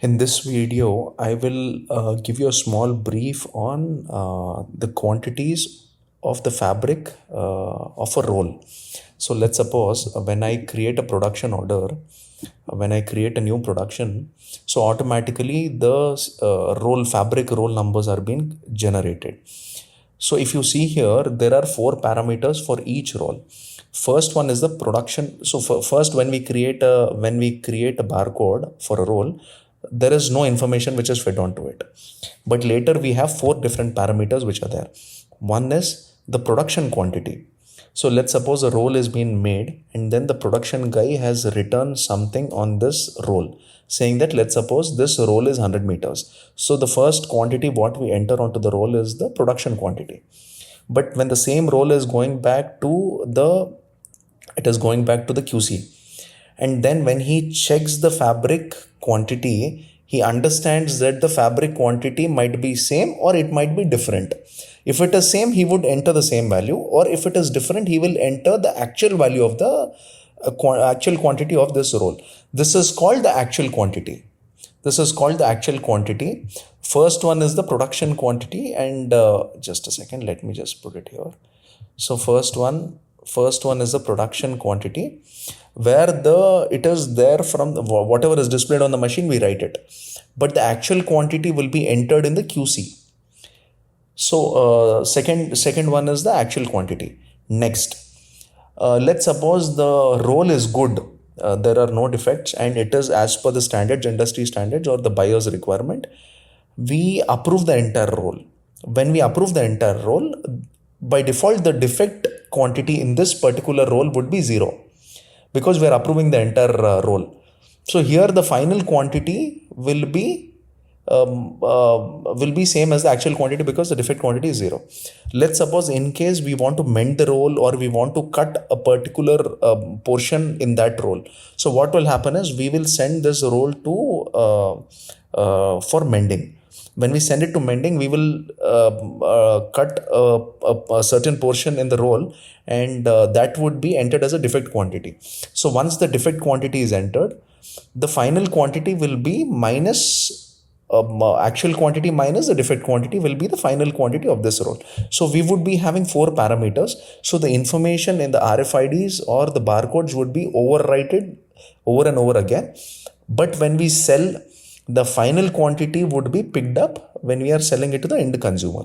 In this video, I will give you a small brief on the quantities of the fabric of a roll. So let's suppose when I create a production order, when I create a new production, so automatically the roll fabric roll numbers are being generated. So if you see here, there are four parameters for each roll. First one is the production. So first, when we create a barcode for a roll, there is no information which is fed onto it. But later we have four different parameters which are there. One is the production quantity. So let's suppose a roll is being made and then the production guy has written something on this roll saying that let's suppose this roll is 100 meters. So the first quantity what we enter onto the roll is the production quantity. But when the same roll is going back to the QC, and then when he checks the fabric quantity, he understands that the fabric quantity might be same or it might be different. If it is same, he would enter the same value, or if it is different, he will enter the actual value of the actual quantity of this roll. This is called the actual quantity. This is called the actual quantity. First one is the production quantity, and just a second, let me just put it here. So first one is the production quantity, where it is there from whatever is displayed on the machine, we write it, but the actual quantity will be entered in the QC. So second one is the actual quantity. Next, let's suppose the roll is good. There are no defects and it is as per the standards, industry standards or the buyer's requirement. We approve the entire roll. When we approve the entire roll, by default, the defect quantity in this particular roll would be 0 because we are approving the entire roll. So here the final quantity will be same as the actual quantity because the defect quantity is 0. Let's suppose in case we want to mend the roll or we want to cut a particular portion in that roll. So what will happen is we will send this roll to for mending. When we send it to mending, we will cut a certain portion in the roll, and that would be entered as a defect quantity. So once the defect quantity is entered, the final quantity will be minus actual quantity minus the defect quantity will be the final quantity of this roll. So we would be having four parameters. So the information in the RFIDs or the barcodes would be overwritten over and over again. But when we sell, the final quantity would be picked up when we are selling it to the end consumer.